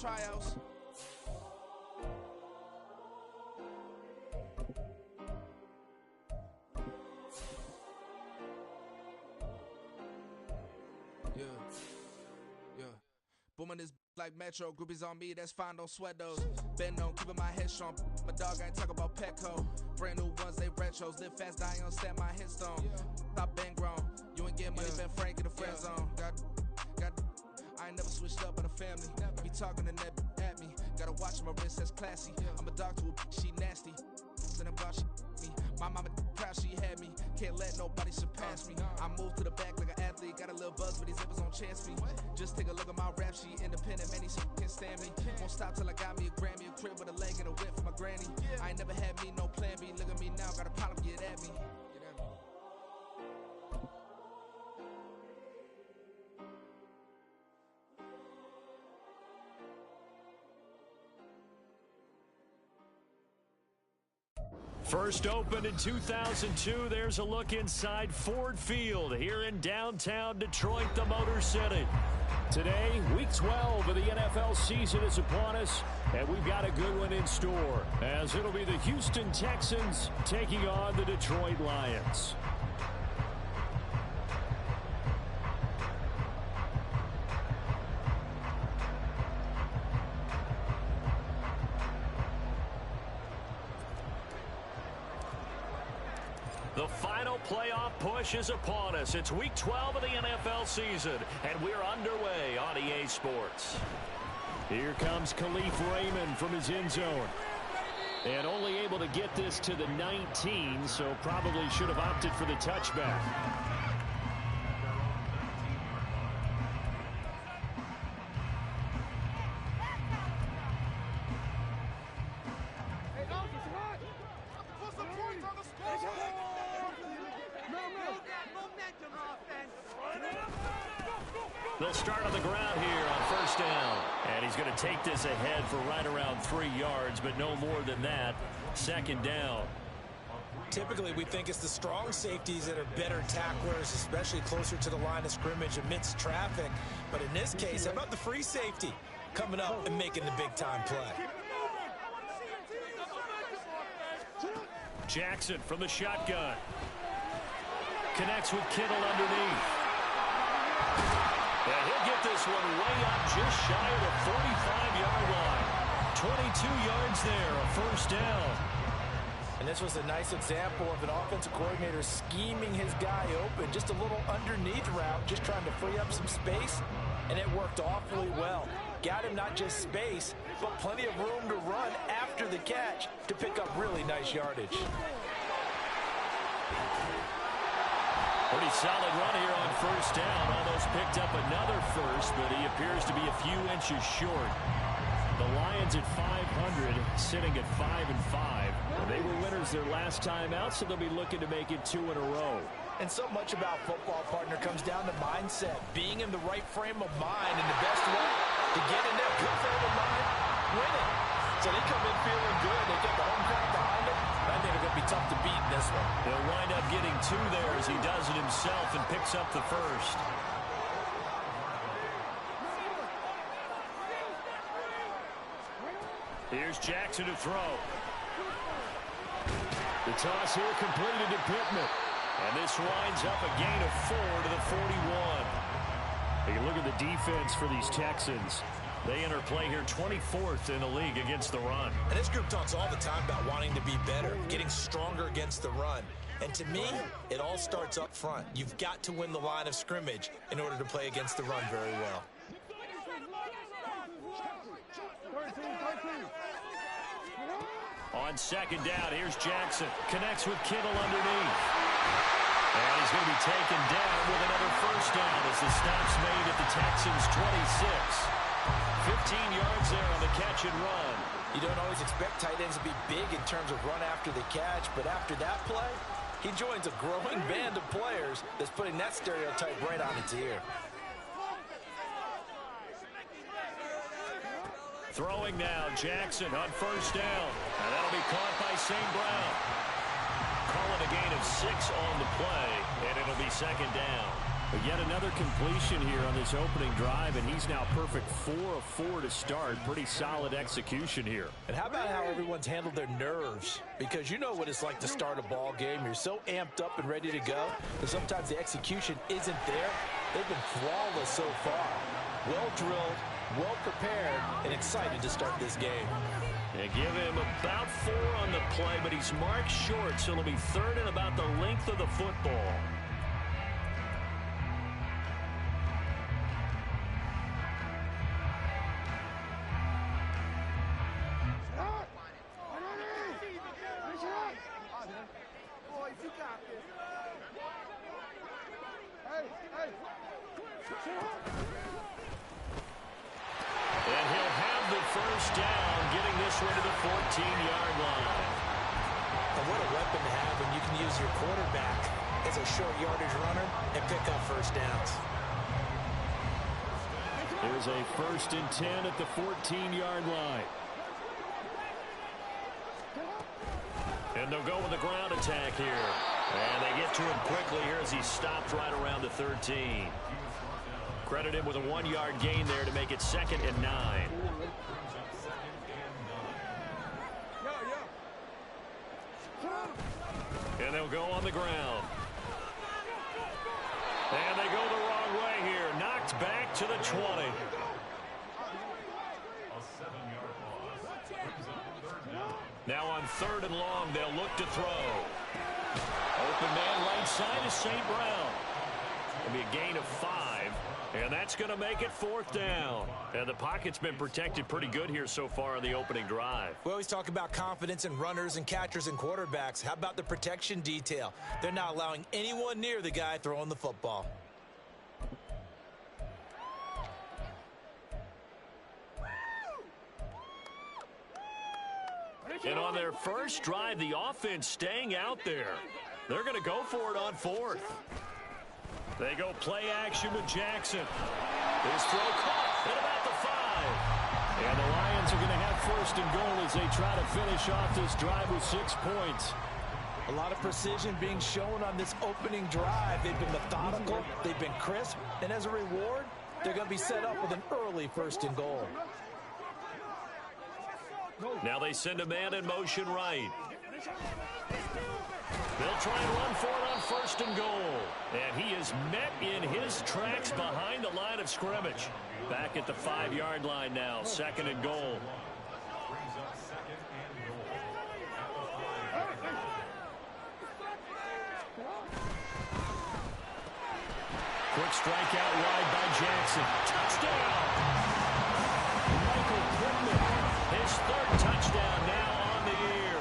tryouts. Yeah. Booming this like Metro, groupies on me, that's fine, don't sweat those. Been on, keeping my head strong. My dog, I ain't talking about Petco. Brand new ones, they retros. Live fast, die on stand my headstone. Stop been grown. You ain't getting money, been Frank in the friend zone. I ain't never switched up in a family. Be talking to that at me. Gotta watch my wrist, that's classy. I'm a dog to a she nasty. And I'm glad she me. My mama proud she had me. Can't let nobody surpass me. I move to the back like an athlete. Got a little buzz, but these zippers don't chance me. Just take a look at my rap sheet. Independent, man, these can't stand me. Won't stop till I got me a Grammy. A crib with a leg and a whip for my granny. I ain't never had me no plan B. Look at me now, got a problem, get at me. First opened in 2002, there's a look inside Ford Field here in downtown Detroit, the Motor City. Today, Week 12 of the NFL season is upon us, and we've got a good one in store, as it'll be the Houston Texans taking on the Detroit Lions. The final playoff push is upon us. It's Week 12 of the NFL season, and we're underway on EA Sports. Here comes Khalif Raymond from his end zone. And only able to get this to the 19, so probably should have opted for the touchback. They'll start on the ground here on first down. And he's going to take this ahead for right around 3 yards, but no more than that. Second down. Typically, we think it's the strong safeties that are better tacklers, especially closer to the line of scrimmage amidst traffic. But in this case, how about the free safety coming up and making the big-time play? Jackson from the shotgun. Connects with Kittle underneath. And he'll get this one way up just shy of the 45-yard line. 22 yards there, a first down. And this was a nice example of an offensive coordinator scheming his guy open. Just a little underneath route, just trying to free up some space, and it worked awfully well. Got him not just space, but plenty of room to run after the catch to pick up really nice yardage. Pretty solid run here on first down. Almost picked up another first, but he appears to be a few inches short. The Lions at 500, sitting at 5-5. They were winners their last time out, so they'll be looking to make it 2 in a row. And so much about football, partner, comes down to mindset. Being in the right frame of mind, and the best way to get in that good frame of mind, win it. So they come in feeling good. They get the home crowd behind them. I think they're going to be tough to beat in this one. He'll wind up getting 2 there as he does it himself and picks up the first. Here's Jackson to throw. The toss here completed to Pittman. And this winds up a gain of 4 to the 41. You look at the defense for these Texans. They enter play here 24th in the league against the run. And this group talks all the time about wanting to be better, getting stronger against the run. And to me, it all starts up front. You've got to win the line of scrimmage in order to play against the run very well. On second down, here's Jackson. Connects with Kittle underneath. And he's going to be taken down with another first down as the stop's made at the Texans' 26. 15 yards there on the catch and run. You don't always expect tight ends to be big in terms of run after the catch, but after that play, he joins a growing band of players that's putting that stereotype right on its ear. Throwing now, Jackson on first down. And that'll be caught by St. Brown. Calling a gain of 6 on the play, and it'll be second down. But yet another completion here on this opening drive, and he's now perfect 4 of 4 to start. Pretty solid execution here. And how about how everyone's handled their nerves? Because you know what it's like to start a ball game. You're so amped up and ready to go, but sometimes the execution isn't there. They've been flawless so far. Well drilled, well prepared, and excited to start this game. They give him about 4 on the play, but he's marked short, so it'll be third and about the length of the football. And he'll have the first down, getting this one to the 14-yard line. And what a weapon to have when you can use your quarterback as a short yardage runner and pick up first downs. There's a 1st and 10 at the 14-yard line. And they'll go with the ground attack here. And they get to him quickly here as he stops right around the 13. Credit him with a 1-yard gain there to make it 2nd and 9. And they'll go on the ground. And they go the wrong way here. Knocked back to the 20. Now on 3rd and long, they'll look to throw. Open man right side is St. Brown. It'll be a gain of 5, and that's going to make it 4th down. And the pocket's been protected pretty good here so far on the opening drive. We always talk about confidence in runners and catchers and quarterbacks. How about the protection detail? They're not allowing anyone near the guy throwing the football. And on their first drive, the offense staying out there. They're going to go for it on 4th. They go play action with Jackson. His throw caught at about the 5. And the Lions are going to have 1st and goal as they try to finish off this drive with 6 points. A lot of precision being shown on this opening drive. They've been methodical, they've been crisp, and as a reward, they're going to be set up with an early 1st and goal. Now they send a man in motion right. They'll try and run for it on 1st and goal. And he is met in his tracks behind the line of scrimmage. Back at the 5-yard line now, 2nd and goal. Quick strike out wide by Jackson. Touchdown! Michael Pittman, his 3rd touchdown now on the year.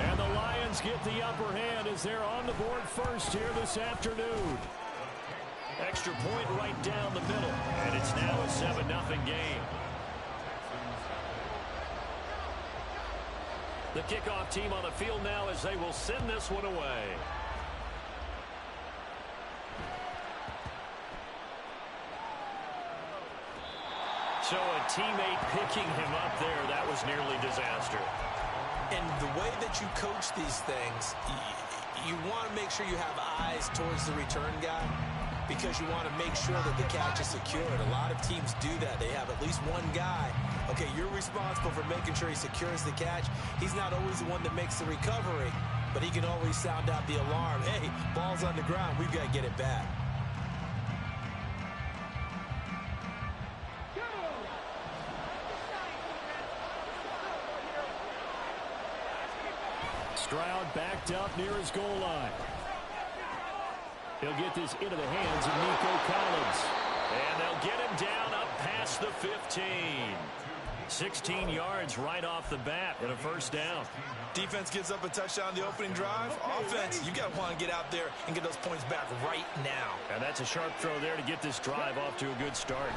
And the Lions get the upper hand as they're on the board first here this afternoon. Extra point right down the middle, and it's now a 7-0 game. The kickoff team on the field now as they will send this one away. So a teammate picking him up there, that was nearly disaster. And the way that you coach these things, you want to make sure you have eyes towards the return guy because you want to make sure that the catch is secured. A lot of teams do that. They have at least one guy. Okay, you're responsible for making sure he secures the catch. He's not always the one that makes the recovery, but he can always sound out the alarm. Hey, ball's on the ground. We've got to get it back. Stroud backed up near his goal line. He'll get this into the hands of Nico Collins. And they'll get him down up past the 15. 16 yards right off the bat and a 1st down. Defense gives up a touchdown the opening drive. Offense, you got to want to get out there and get those points back right now. And that's a sharp throw there to get this drive off to a good start.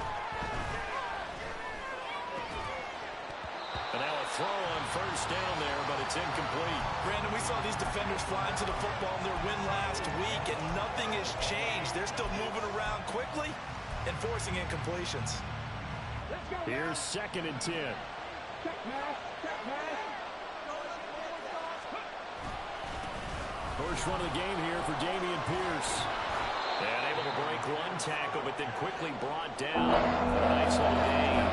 And now a throw on 1st down there, but it's incomplete. Brandon, we saw these defenders fly into the football in their win last week, and nothing has changed. They're still moving around quickly and forcing incompletions. Here's 2nd and 10. First run of the game here for Dameon Pierce. And able to break one tackle, but then quickly brought down. Nice little gain.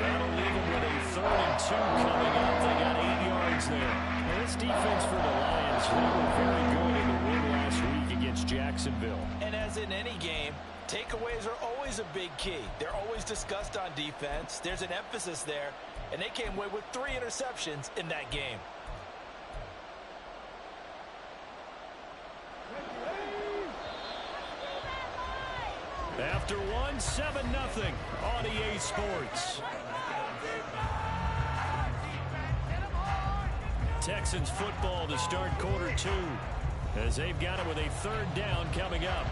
That'll leave them with a 3rd and 2 coming up. They got 8 yards there. And this defense for the Lions, they were very good in the win last week against Jacksonville. And as in any game, takeaways are always a big key. They're always discussed on defense. There's an emphasis there. And they came away with 3 interceptions in that game. After one, 7-0 on EA Sports. Texans football to start quarter 2 as they've got it with a 3rd down coming up.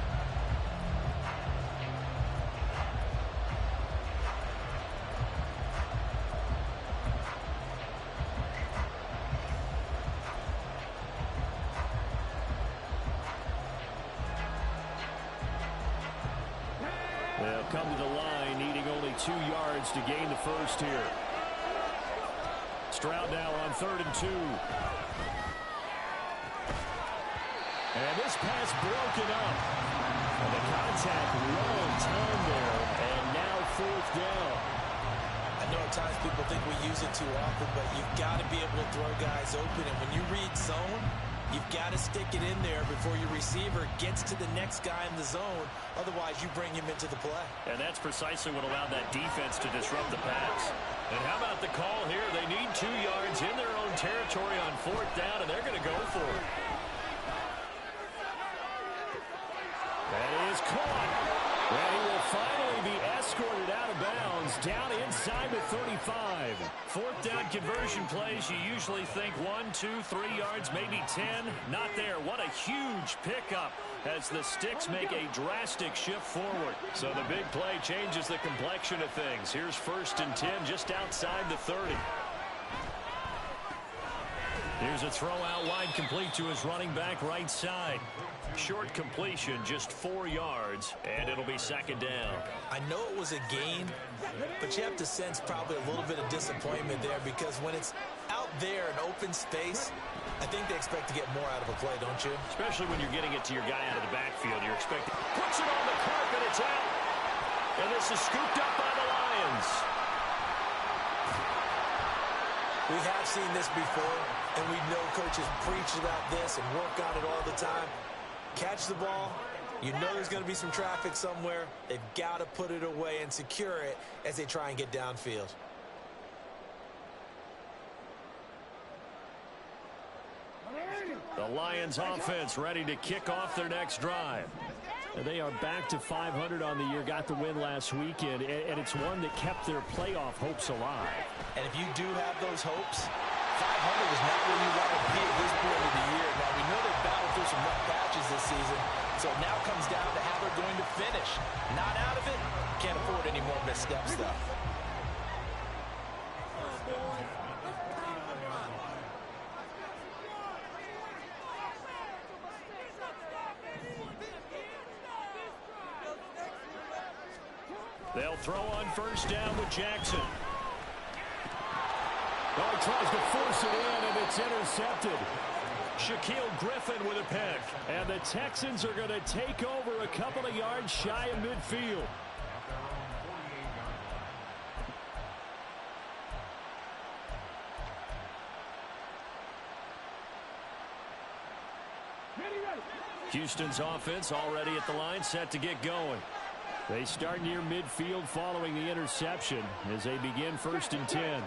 They'll come to the line, needing only 2 yards to gain the first here. Stroud now on 3rd and 2. And this pass broken up. And the contact low in time there, and now 4th down. I know at times people think we use it too often, but you've got to be able to throw guys open. And when you read zone, you've got to stick it in there before your receiver gets to the next guy in the zone. Otherwise, you bring him into the play. And that's precisely what allowed that defense to disrupt the pass. And how about the call here? They need 2 yards in their own territory on 4th down, and they're going to go for it. That is caught. And he will finally be escorted out of bounds down inside the 35. 4th down conversion plays, you usually think 1, 2, 3 yards, maybe 10. Not there. What a huge pickup as the Sticks make a drastic shift forward. So the big play changes the complexion of things. Here's 1st and 10 just outside the 30. Here's a throw out wide, complete to his running back right side. Short completion, just 4 yards, and it'll be 2nd down. I know it was a gain, but you have to sense probably a little bit of disappointment there, because when it's out there in open space, I think they expect to get more out of a play, don't you? Especially when you're getting it to your guy out of the backfield. You're expecting... Puts it on the carpet, it's out. And this is scooped up by the Lions. We have seen this before, and we know coaches preach about this and work on it all the time. Catch the ball. You know there's going to be some traffic somewhere. They've got to put it away and secure it as they try and get downfield. The Lions offense ready to kick off their next drive. And they are back to 500 on the year, got the win last weekend, and it's one that kept their playoff hopes alive. And if you do have those hopes, 500 is not where you want to be at this point of the year. Now, we know they've battled through some rough patches this season, so it now comes down to how they're going to finish. Not out of it, can't afford any more missteps, though. They'll throw on 1st down with Jackson. Oh, tries to force it in, and it's intercepted. Shaquille Griffin with a pick. And the Texans are going to take over a couple of yards shy of midfield. Houston's offense already at the line, set to get going. They start near midfield following the interception as they begin 1st and 10.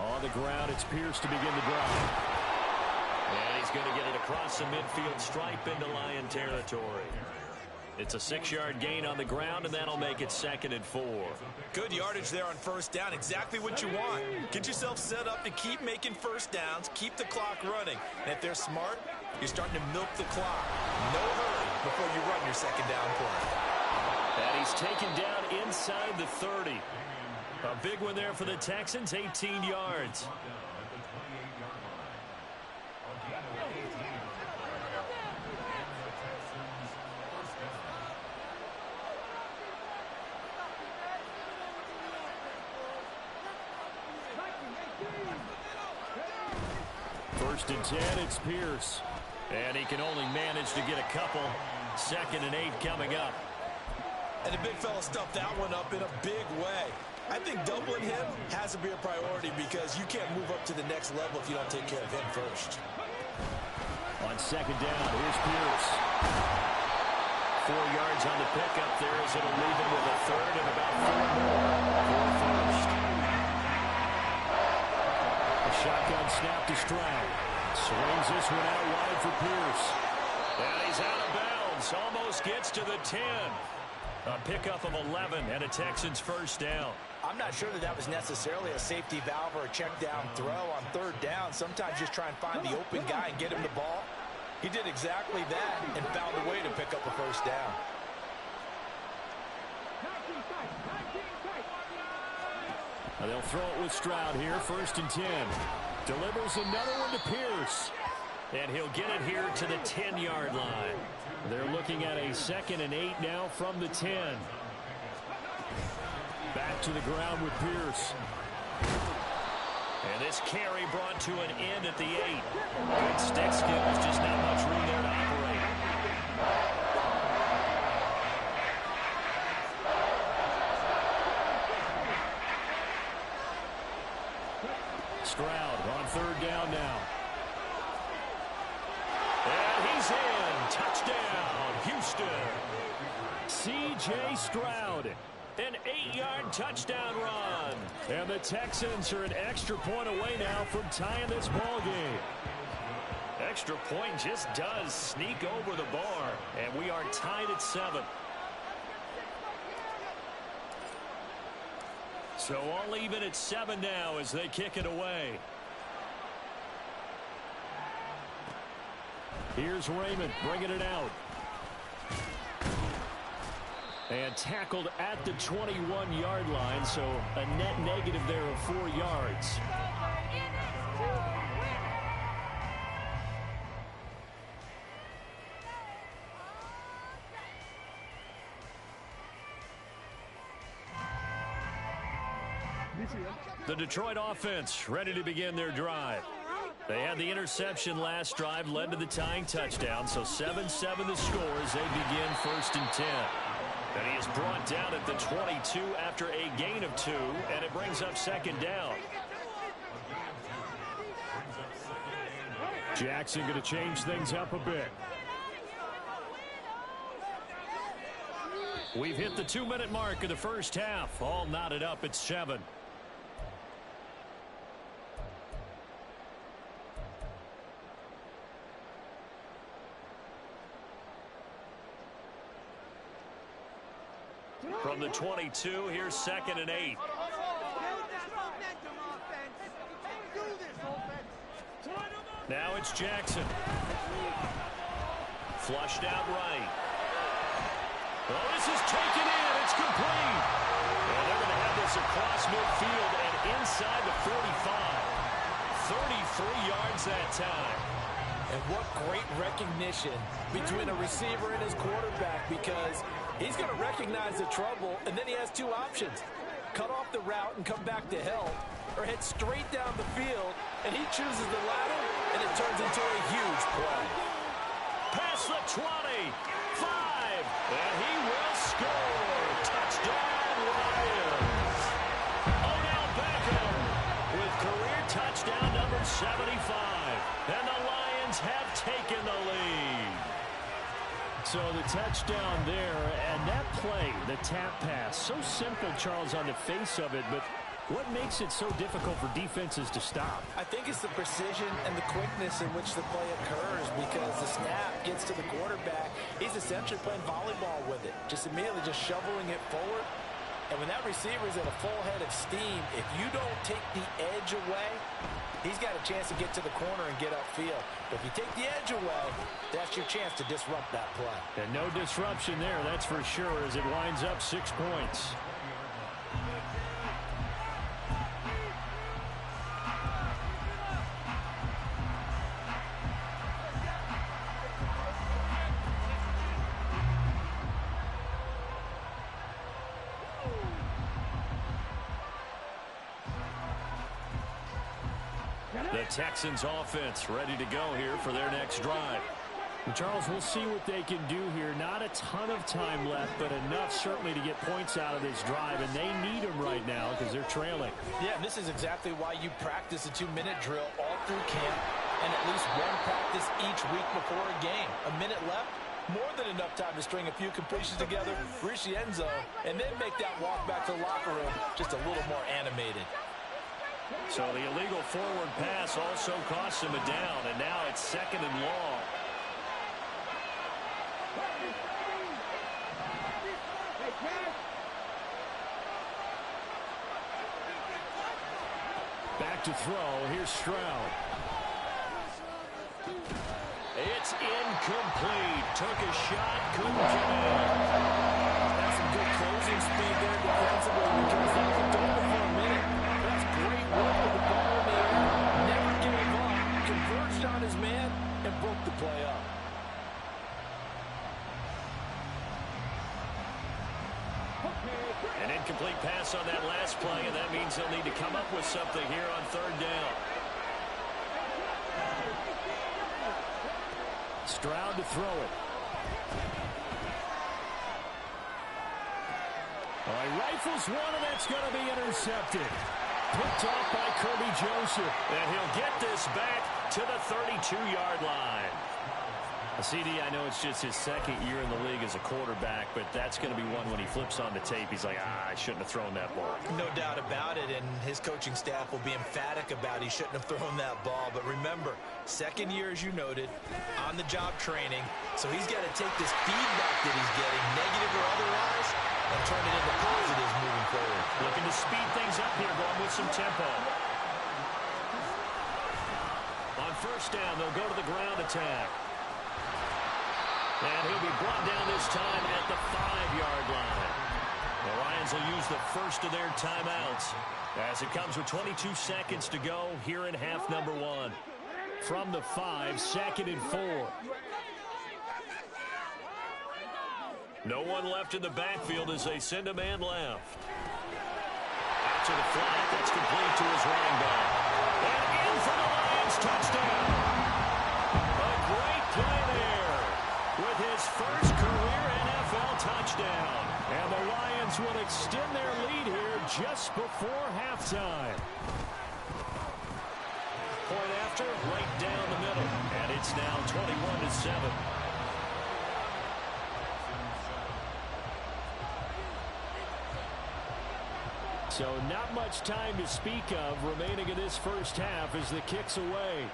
On the ground, it's Pierce to begin the drive. And he's going to get it across the midfield stripe into Lion territory. It's a 6-yard gain on the ground, and that'll make it 2nd and 4. Good yardage there on 1st down. Exactly what you want. Get yourself set up to keep making 1st downs, keep the clock running. And if they're smart, you're starting to milk the clock. No hurry before you run your 2nd down play. And he's taken down inside the 30. A big one there for the Texans, 18 yards. First and 10, it's Pierce. And he can only manage to get a couple. 2nd and 8 coming up. And the big fella stuffed that one up in a big way. I think doubling him has to be a priority because you can't move up to the next level if you don't take care of him first. On 2nd down, here's Pierce. 4 yards on the pickup there as it'll leave him with a 3rd and about 4 more for first. A shotgun snap to Stroud. Swings this one out wide for Pierce. And he's out of bounds. Almost gets to the 10. A pickup of 11 and a Texans first down. I'm not sure that was necessarily a safety valve or a check down throw on 3rd down. Sometimes just try and find the open guy and get him the ball. He did exactly that and found a way to pick up a first down. They'll throw it with Stroud here. 1st and 10. Delivers another one to Pierce. And he'll get it here to the 10-yard line. They're looking at a 2nd and 8 now from the 10. Back to the ground with Pierce. And this carry brought to an end at the 8. Good stick skills, just not much room there to operate. Stroud on 3rd down now. And he's in. Touchdown, Houston. C.J. Stroud. An 8-yard touchdown run. And the Texans are an extra point away now from tying this ball game. Extra point just does sneak over the bar. And we are tied at 7. So all even at 7 now as they kick it away. Here's Raymond bringing it out. And tackled at the 21-yard line, so a net negative there of 4 yards. The Detroit offense ready to begin their drive. They had the interception last drive, led to the tying touchdown, so 7-7 the score as they begin 1st and 10. And he is brought down at the 22 after a gain of 2, and it brings up 2nd down. Jackson going to change things up a bit. We've hit the 2-minute mark of the first half. All knotted up at 7. From the 22, here's 2nd and 8. Now it's Jackson. Flushed out right. Oh, this is taken in. It's complete. And they're going to have this across midfield and inside the 45. 33 yards that time. And what great recognition between a receiver and his quarterback, because he's going to recognize the trouble, and then he has 2 options. Cut off the route and come back to help, or head straight down the field, and he chooses the latter, and it turns into a huge play. Past the 20, 5, and he will score. Touchdown, Lions. Odell Beckham with career touchdown number 75, and the Lions have taken the lead. So the touchdown there, and that play, the tap pass, so simple, Charles, on the face of it, but what makes it so difficult for defenses to stop? I think it's the precision and the quickness in which the play occurs, because the snap gets to the quarterback. He's essentially playing volleyball with it, just immediately just shoveling it forward. And when that receiver is at a full head of steam, if you don't take the edge away, he's got a chance to get to the corner and get upfield. But if you take the edge away, that's your chance to disrupt that play. And no disruption there, that's for sure, as it winds up 6 points. The Texans offense ready to go here for their next drive. And Charles, we'll see what they can do here. Not a ton of time left, but enough certainly to get points out of this drive, and they need them right now because they're trailing. Yeah, and this is exactly why you practice a 2-minute drill all through camp and at least one practice each week before a game. A minute left, more than enough time to string a few completions together, reach the end zone, and then make that walk back to the locker room just a little more animated. So the illegal forward pass also costs him a down, and now it's 2nd and long. Back to throw. Here's Stroud. It's incomplete. Took a shot, couldn't get in. That's some good closing speed there defensively because they looked over for a minute. That's great work with the ball in the air. Never gave up. Converged on his man and broke the play up. An incomplete pass on that last play, and that means they'll need to come up with something here on 3rd down. Stroud to throw it. He rifles one, and that's going to be intercepted. Picked off by Kirby Joseph. And he'll get this back to the 32-yard line. CD, I know it's just his 2nd year in the league as a quarterback, but that's going to be one when he flips on the tape. He's like, I shouldn't have thrown that ball. No doubt about it, and his coaching staff will be emphatic about he shouldn't have thrown that ball. But remember, 2nd year, as you noted, on-the-job training, so he's got to take this feedback that he's getting, negative or otherwise, and turn it into positives moving forward. Looking to speed things up here, going with some tempo. On 1st down, they'll go to the ground attack. And he'll be brought down this time at the 5-yard line. The Lions will use the first of their timeouts as it comes with 22 seconds to go here in half number 1. From the 5, 2nd and 4. No one left in the backfield as they send a man left. Out to the flat. That's complete to his running back. And in for the Lions touchdown. A great play there with his first career NFL touchdown. And the Lions will extend their lead here just before halftime. Point after, right down the middle. And it's now 21-7. So not much time to speak of remaining in this first half as the kick's away.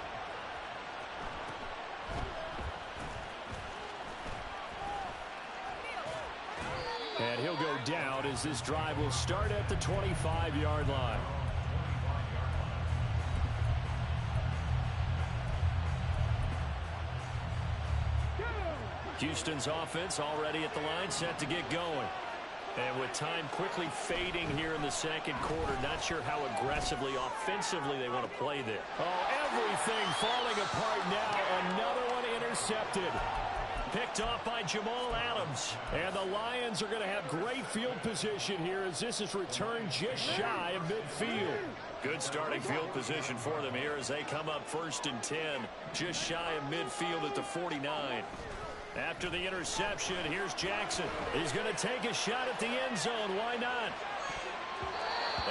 And he'll go down as this drive will start at the 25-yard line. Houston's offense already at the line, set to get going. And with time quickly fading here in the 2nd quarter, not sure how aggressively, offensively they want to play this. Oh, everything falling apart now. Another one intercepted. Picked off by Jamal Adams. And the Lions are going to have great field position here as this is returned just shy of midfield. Good starting field position for them here as they come up 1st and 10, just shy of midfield at the 49. After the interception, here's Jackson. He's going to take a shot at the end zone. Why not?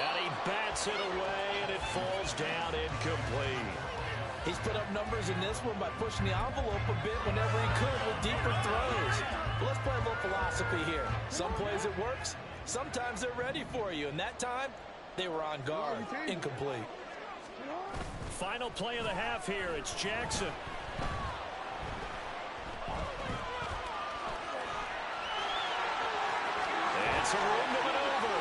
And he bats it away, and it falls down incomplete. He's put up numbers in this one by pushing the envelope a bit whenever he could with deeper throws. But let's play a little philosophy here. Some plays it works. Sometimes they're ready for you. And that time, they were on guard. Incomplete. Final play of the half here. It's Jackson. It's a room to maneuver.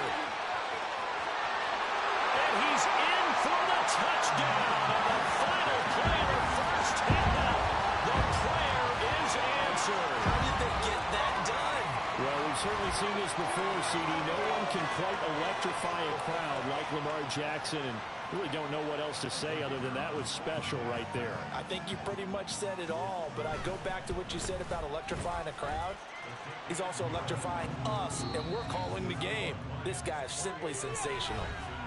And he's in for the touchdown. And the final play of the first half. The prayer is answered. How did they get that done? Well, we've certainly seen this before, CD. No one can quite electrify a crowd like Lamar Jackson, and really don't know what else to say other than that was special right there. I think you pretty much said it all, but I go back to what you said about electrifying a crowd. He's also electrifying us, and we're calling the game. This guy is simply sensational.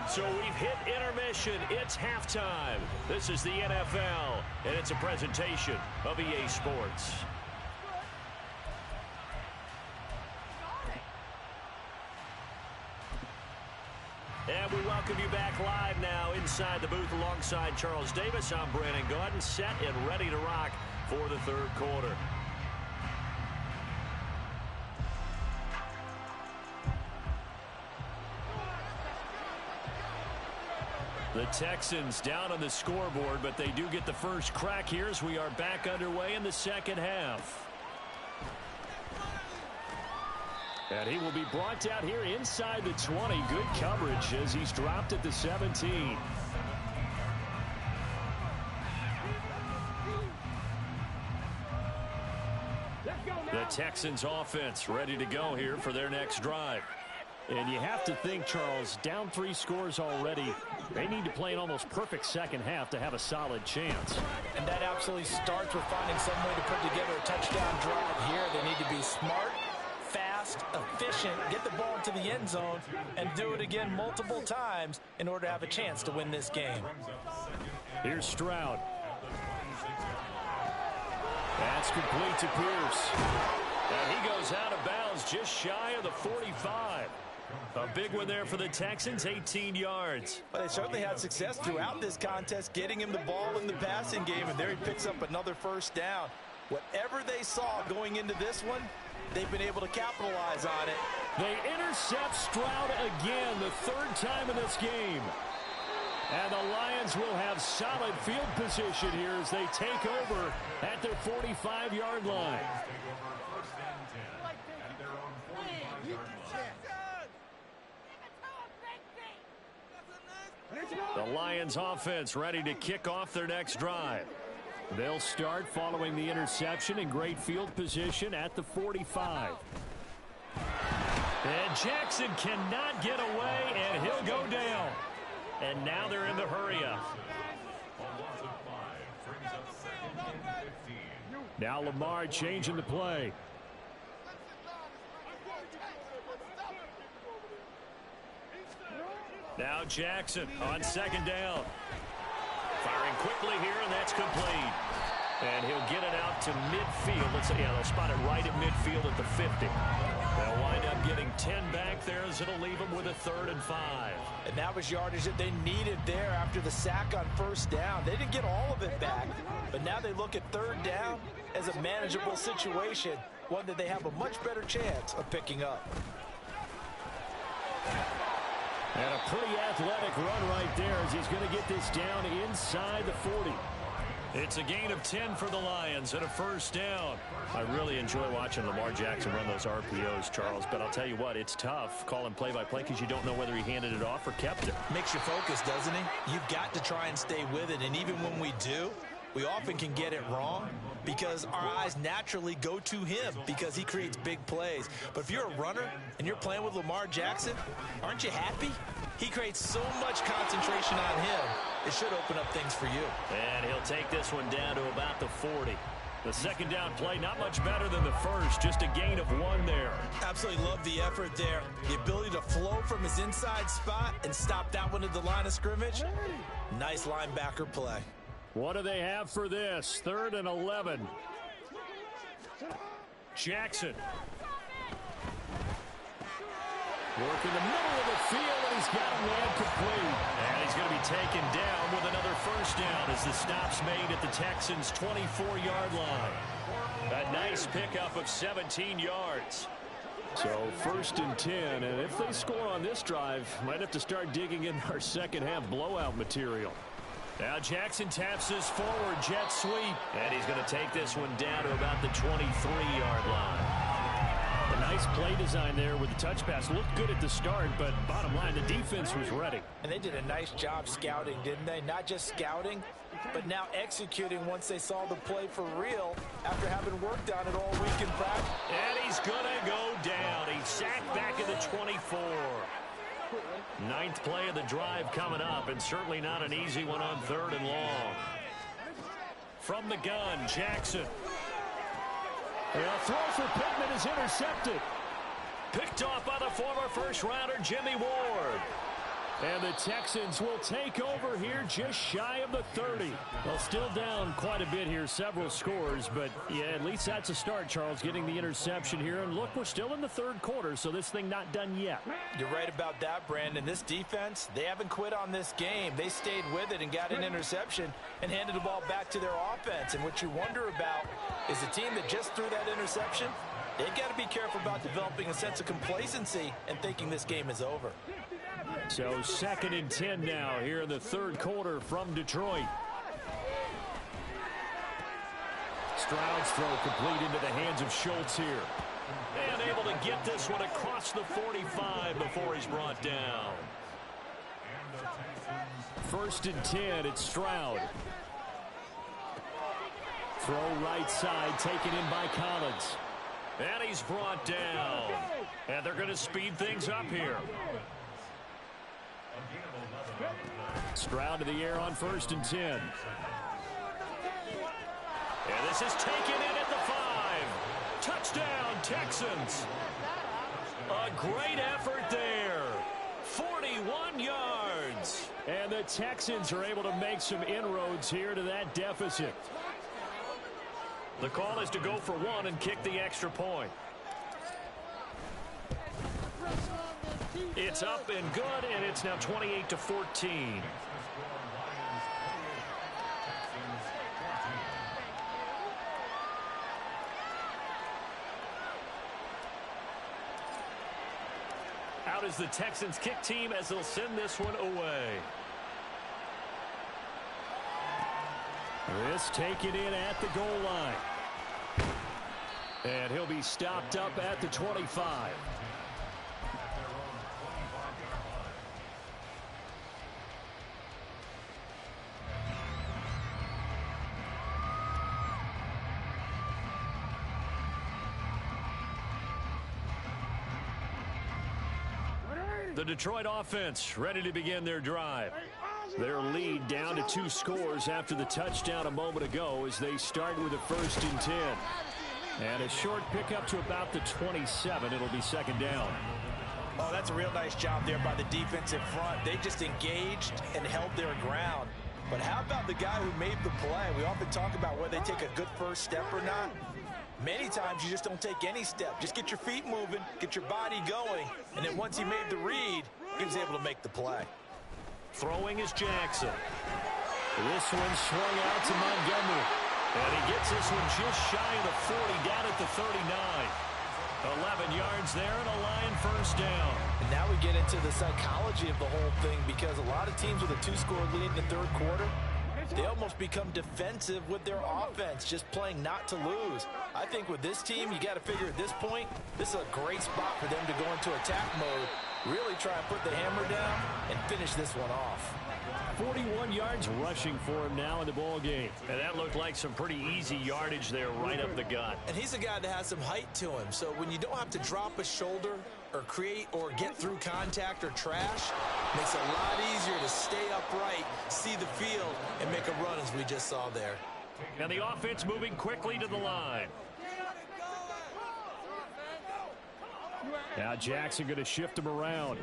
So we've hit intermission. It's halftime. This is the NFL, and it's a presentation of EA Sports. And we welcome you back live now inside the booth alongside Charles Davis. I'm Brandon Gaudin, set and ready to rock for the third quarter. The Texans down on the scoreboard, but they do get the first crack here as we are back underway in the second half. And he will be brought down here inside the 20. Good coverage as he's dropped at the 17. The Texans offense ready to go here for their next drive. And you have to think, Charles, down 3 scores already. They need to play an almost perfect second half to have a solid chance. And that absolutely starts with finding some way to put together a touchdown drive here. They need to be smart, fast, efficient, get the ball into the end zone, and do it again multiple times in order to have a chance to win this game. Here's Stroud. That's complete to Pierce. And he goes out of bounds just shy of the 45. A big one there for the Texans, 18 yards. Well, they certainly had success throughout this contest, getting him the ball in the passing game, and there he picks up another first down. Whatever they saw going into this one, they've been able to capitalize on it. They intercept Stroud again, the third time in this game. And the Lions will have solid field position here as they take over at their 45-yard line. The Lions offense ready to kick off their next drive. They'll start following the interception in great field position at the 45. And Jackson cannot get away, and he'll go down. And now they're in the hurry-up. Now Lamar changing the play. Now Jackson on second down. Firing quickly here, and that's complete. And he'll get it out to midfield. They'll spot it right at midfield at the 50. They'll wind up getting 10 back there as it'll leave them with a 3rd and 5. And that was yardage that they needed there after the sack on first down. They didn't get all of it back, but now they look at 3rd down as a manageable situation, one that they have a much better chance of picking up. And a pretty athletic run right there as he's going to get this down inside the 40. It's a gain of 10 for the Lions and a first down. I really enjoy watching Lamar Jackson run those RPOs, Charles, but I'll tell you what, it's tough calling play-by-play because you don't know whether he handed it off or kept it. Makes you focus, doesn't he? You've got to try and stay with it, and even when we do, we often can get it wrong because our eyes naturally go to him because he creates big plays. But if you're a runner and you're playing with Lamar Jackson, aren't you happy? He creates so much concentration on him, it should open up things for you. And he'll take this one down to about the 40. The second down play, not much better than the first, just a gain of 1 there. Absolutely love the effort there. The ability to flow from his inside spot and stop that one at the line of scrimmage. Nice linebacker play. What do they have for this? 3rd and 11. Jackson. Working the middle of the field, and he's got him land complete. And he's going to be taken down with another first down as the stop's made at the Texans' 24-yard line. A nice pickup of 17 yards. So 1st and 10, and if they score on this drive, might have to start digging in our second half blowout material. Now Jackson taps his forward jet sweep, and he's going to take this one down to about the 23-yard line. A nice play design there with the touch pass. Looked good at the start, but bottom line, the defense was ready. And they did a nice job scouting, didn't they? Not just scouting, but now executing once they saw the play for real after having worked on it all week in practice. And he's going to go down. He's sacked back at the 24. 9th play of the drive coming up, and certainly not an easy one on 3rd and long. From the gun, Jackson. A throw for Pittman is intercepted. Picked off by the former first-rounder Jimmy Ward. And the Texans will take over here just shy of the 30. Well, still down quite a bit here, several scores, but yeah, at least that's a start, Charles, getting the interception here. And look, we're still in the third quarter, so this thing not done yet. You're right about that, Brandon. This defense, they haven't quit on this game. They stayed with it and got an interception and handed the ball back to their offense. And what you wonder about is the team that just threw that interception, they've got to be careful about developing a sense of complacency and thinking this game is over. So 2nd and 10 now here in the third quarter from Detroit. Stroud's throw complete into the hands of Schultz here. And able to get this one across the 45 before he's brought down. 1st and 10, it's Stroud. Throw right side, taken in by Collins. And he's brought down. And they're going to speed things up here. Stroud to the air on 1st and 10. And this is taken in at the 5. Touchdown, Texans. A great effort there. 41 yards. And the Texans are able to make some inroads here to that deficit. The call is to go for one and kick the extra point. It's up and good, and it's now 28-14. Out is the Texans kick team as they'll send this one away. This taken in at the goal line. And he'll be stopped up at the 25. The Detroit offense ready to begin their drive. Their lead down to 2 scores after the touchdown a moment ago as they start with a 1st and 10. And a short pickup to about the 27. It'll be 2nd down. Oh, that's a real nice job there by the defense in front. They just engaged and held their ground. But how about the guy who made the play? We often talk about whether they take a good first step or not. Many times you just don't take any step. Just get your feet moving, get your body going, and then once he made the read, he was able to make the play. Throwing is Jackson. This one swung out to Montgomery. And he gets this one just shy of the 40, down at the 39. 11 yards there and a Lion 1st down. And now we get into the psychology of the whole thing, because a lot of teams with a 2-score lead in the third quarter, they almost become defensive with their offense, just playing not to lose. I think with this team, you got to figure at this point, this is a great spot for them to go into attack mode, really try and put the hammer down and finish this one off. 41 yards rushing for him now in the ball game. And that looked like some pretty easy yardage there right up the gut. And he's a guy that has some height to him, so when you don't have to drop a shoulder or create or get through contact or trash, makes it a lot easier to stay upright, see the field, and make a run as we just saw there. And the offense moving quickly to the line. Now Jackson going to shift him around.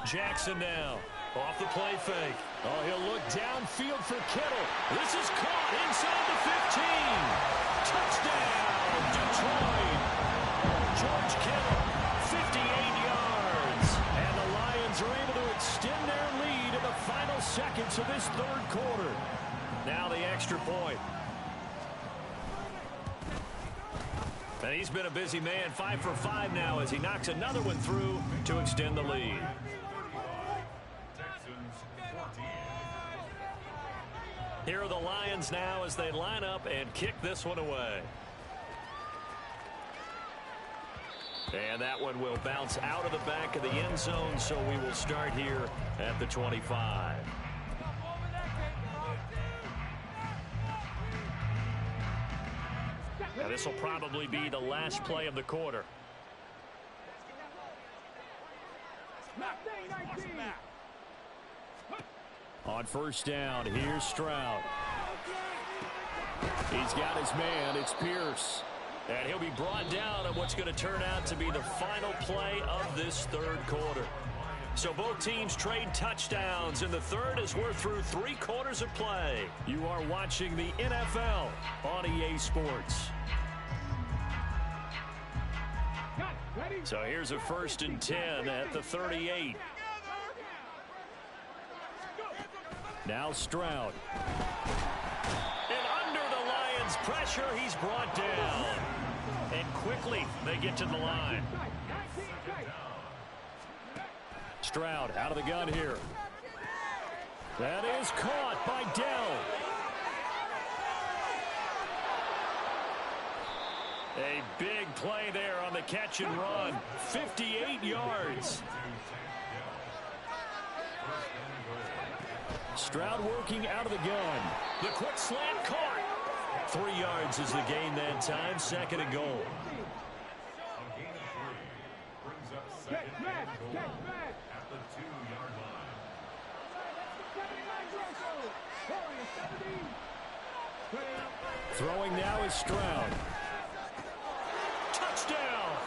Jackson now off the play fake. Oh, he'll look downfield for Kittle. This is caught inside the 15. Touchdown, Detroit. George Kittle, 58 yards. And the Lions are able to extend their lead in the final seconds of this third quarter. Now the extra point. And he's been a busy man, 5 for 5 now as he knocks another one through to extend the lead. Here are the Lions now as they line up and kick this one away. And that one will bounce out of the back of the end zone, so we will start here at the 25. Now this will probably be the last play of the quarter. On 1st down, here's Stroud. He's got his man. It's Pierce. And he'll be brought down on what's going to turn out to be the final play of this third quarter. So both teams trade touchdowns in the third as we're through 3 quarters of play. You are watching the NFL on EA Sports. So here's a 1st and 10 at the 38. Now Stroud. And under the Lions' pressure, he's brought down. And quickly, they get to the line. Stroud out of the gun here. That is caught by Dell. A big play there on the catch and run. 58 yards. Stroud working out of the gun. The quick slant caught. 3 yards is the gain that time. 2nd and goal. Throwing now is Stroud. Touchdown!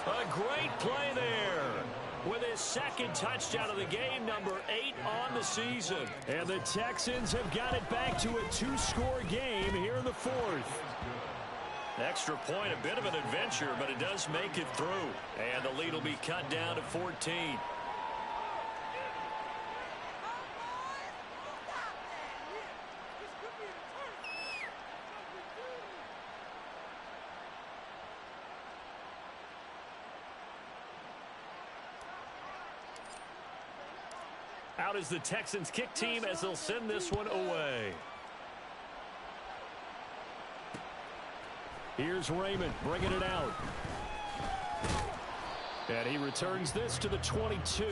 A great play there. With his 2nd touchdown of the game, number 8 on the season. And the Texans have got it back to a 2-score game here in the 4th. Extra point, a bit of an adventure, but it does make it through. And the lead will be cut down to 14. Out is the Texans kick team as they'll send this one away. Here's Raymond bringing it out. And he returns this to the 22.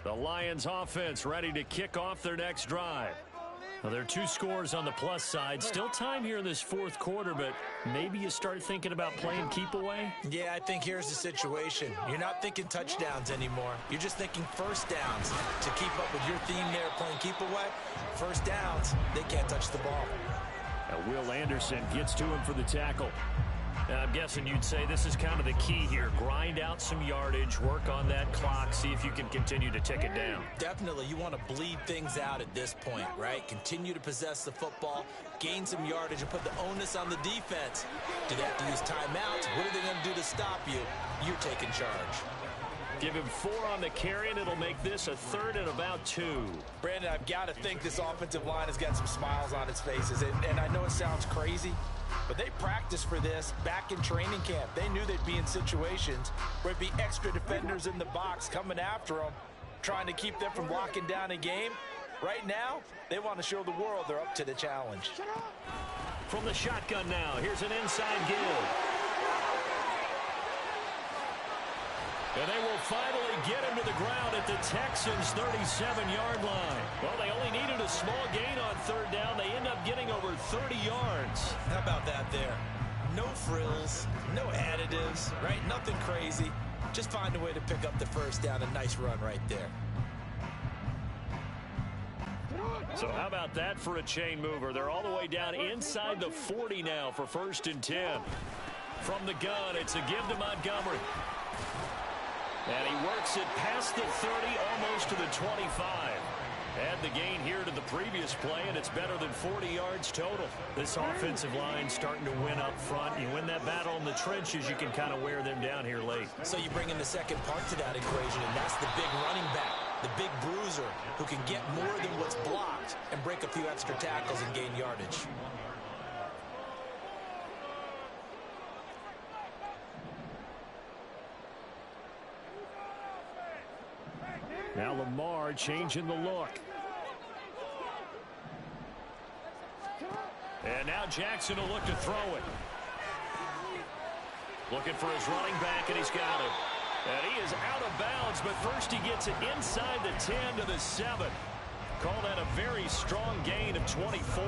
The Lions offense ready to kick off their next drive. Well, there are 2 scores on the plus side. Still time here in this 4th quarter, but maybe you start thinking about playing keep away? Yeah, I think here's the situation. You're not thinking touchdowns anymore. You're just thinking first downs. To keep up with your theme there, playing keep away, first downs, they can't touch the ball. Now Will Anderson gets to him for the tackle. I'm guessing you'd say this is kind of the key here. Grind out some yardage, work on that clock, see if you can continue to tick it down. Definitely, you want to bleed things out at this point, right? Continue to possess the football, gain some yardage, and put the onus on the defense. Do they have to use timeouts? What are they going to do to stop you? You're taking charge. Give him 4 on the carry, and it'll make this a 3rd and about 2. Brandon, I've got to think this offensive line has got some smiles on its faces. And I know it sounds crazy, but they practiced for this back in training camp. They knew they'd be in situations where there'd be extra defenders in the box coming after them, trying to keep them from locking down a game. Right now, they want to show the world they're up to the challenge. From the shotgun now, here's an inside give. And they will finally get him to the ground at the Texans' 37-yard line. Well, they only needed a small gain on 3rd down. They end up getting over 30 yards. How about that there? No frills, no additives, right? Nothing crazy. Just find a way to pick up the first down. A nice run right there. So how about that for a chain mover? They're all the way down inside the 40 now for 1st and 10. From the gun, it's a give to Montgomery. And he works it past the 30, almost to the 25. Add the gain here to the previous play, and it's better than 40 yards total. This offensive line starting to win up front. You win that battle in the trenches, you can kind of wear them down here late. So you bring in the second part to that equation, and that's the big running back, the big bruiser, who can get more than what's blocked and break a few extra tackles and gain yardage. Now Lamar changing the look. And now Jackson will look to throw it. Looking for his running back, and he's got it. And he is out of bounds, but first he gets it inside the 10 to the 7. Call that a very strong gain of 24.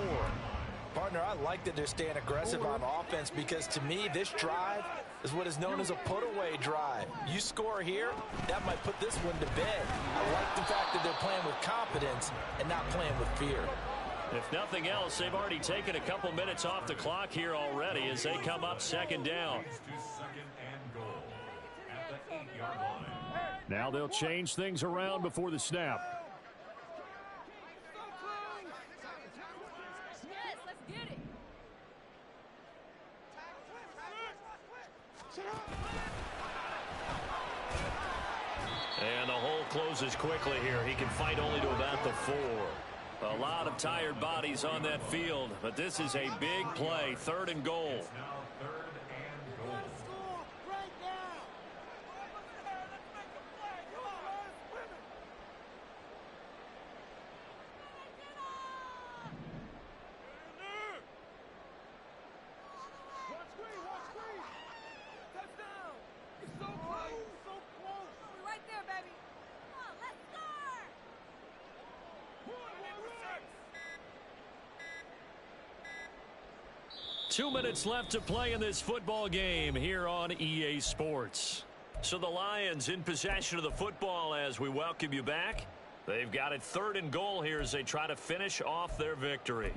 Partner, I like that they're staying aggressive on offense because to me, this drive is what is known as a put-away drive. You score here, that might put this one to bed. I like the fact that they're playing with confidence and not playing with fear. If nothing else, they've already taken a couple minutes off the clock here already as they come up second down. Now they'll change things around before the snap. Yes, let's get it. And the hole closes quickly here. He can fight only to about the 4. A lot of tired bodies on that field, but this is a big play, 3rd and goal. 2 minutes left to play in this football game here on EA Sports. So the Lions in possession of the football as we welcome you back. They've got it 3rd and goal here as they try to finish off their victory.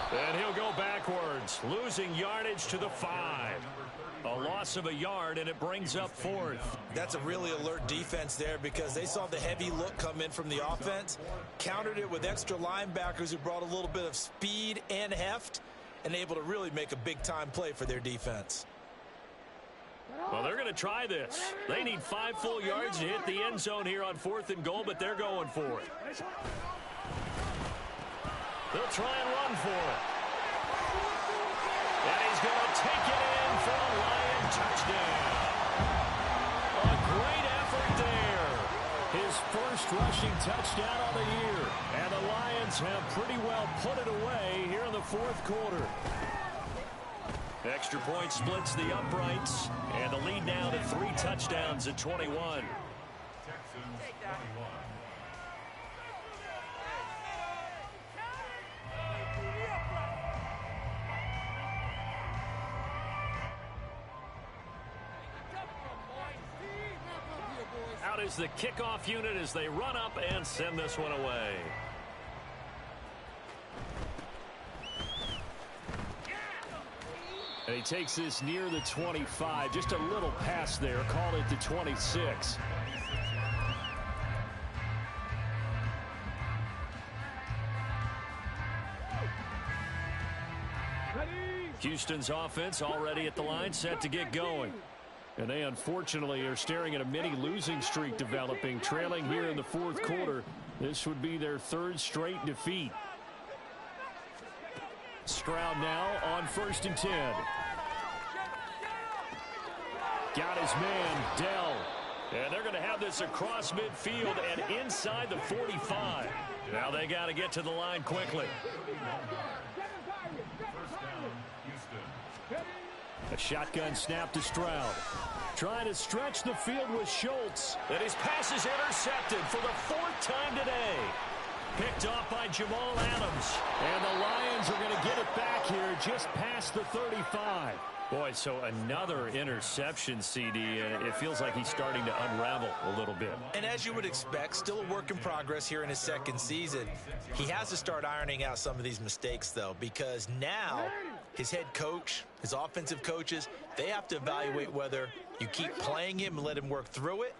And he'll go backwards, losing yardage to the 5. A loss of a yard, and it brings up 4th. That's a really alert defense there because they saw the heavy look come in from the offense, countered it with extra linebackers who brought a little bit of speed and heft, and able to really make a big-time play for their defense. Well, they're going to try this. They need 5 full yards to hit the end zone here on 4th and goal, but they're going for it. They'll try and run for it. And he's going to take it in for a Lion touchdown. A great effort there. His first rushing touchdown of the year. And the Lions have pretty well put it away here in the 4th quarter. Extra point splits the uprights, and the lead now to 3 touchdowns at 21. Out is the kickoff unit as they run up and send this one away. And he takes this near the 25. Just a little pass there. Called it the 26. Houston's offense already at the line, set to get going. And they unfortunately are staring at a mini losing streak developing, trailing here in the 4th quarter. This would be their 3rd straight defeat. Stroud now on 1st and 10. Got his man, Dell. And they're going to have this across midfield and inside the 45. Now they got to get to the line quickly. A shotgun snap to Stroud. Trying to stretch the field with Schultz. And his pass is intercepted for the 4th time today. Picked off by Jamal Adams. And the Lions are going to get it back here just past the 35. Boy, so another interception, CD, and it feels like he's starting to unravel a little bit. And as you would expect, still a work in progress here in his 2nd season. He has to start ironing out some of these mistakes, though, because now his head coach, his offensive coaches, they have to evaluate whether you keep playing him and let him work through it,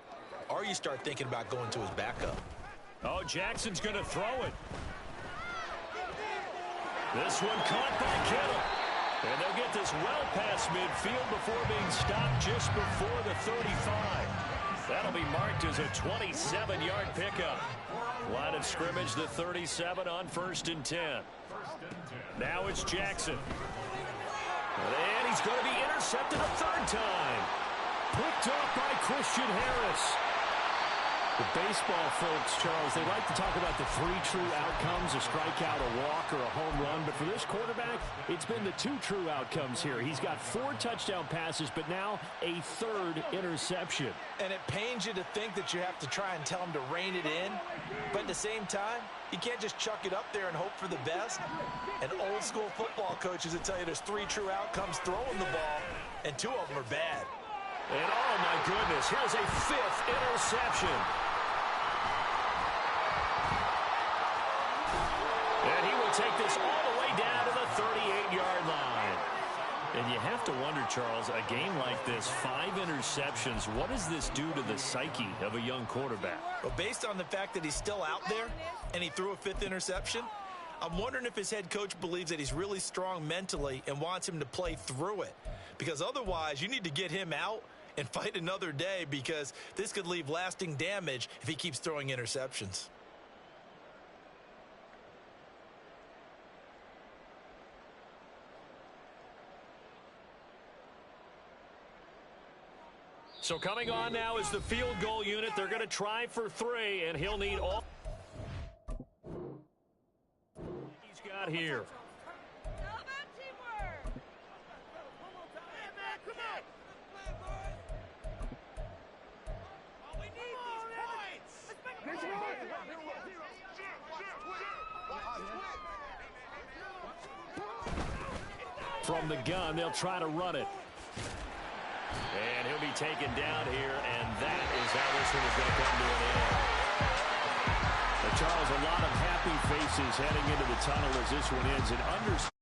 or you start thinking about going to his backup. Oh, Jackson's going to throw it. This one caught by Kittle. And they'll get this well past midfield before being stopped just before the 35. That'll be marked as a 27-yard pickup. Line of scrimmage, the 37 on 1st and 10. Now it's Jackson. And he's going to be intercepted a third time. Picked up by Christian Harris. The baseball folks, Charles, they like to talk about the three true outcomes, a strikeout, a walk, or a home run. But for this quarterback, it's been the two true outcomes here. He's got 4 touchdown passes, but now a third interception. And it pains you to think that you have to try and tell him to rein it in. But at the same time, you can't just chuck it up there and hope for the best. And old school football coaches will tell you there's 3 true outcomes throwing the ball, and 2 of them are bad. And oh my goodness, here's a 5th interception. And he will take this all the way down to the 38-yard line. And you have to wonder, Charles, a game like this, 5 interceptions, what does this do to the psyche of a young quarterback? Well, based on the fact that he's still out there and he threw a 5th interception, I'm wondering if his head coach believes that he's really strong mentally and wants him to play through it. Because otherwise, you need to get him out and fight another day, because this could leave lasting damage if he keeps throwing interceptions. So coming on now is the field goal unit. They're going to try for 3, and he'll need all he's got here. From the gun, they'll try to run it. And he'll be taken down here, and that is how this one is going to come to an end. But Charles, a lot of happy faces heading into the tunnel as this one ends.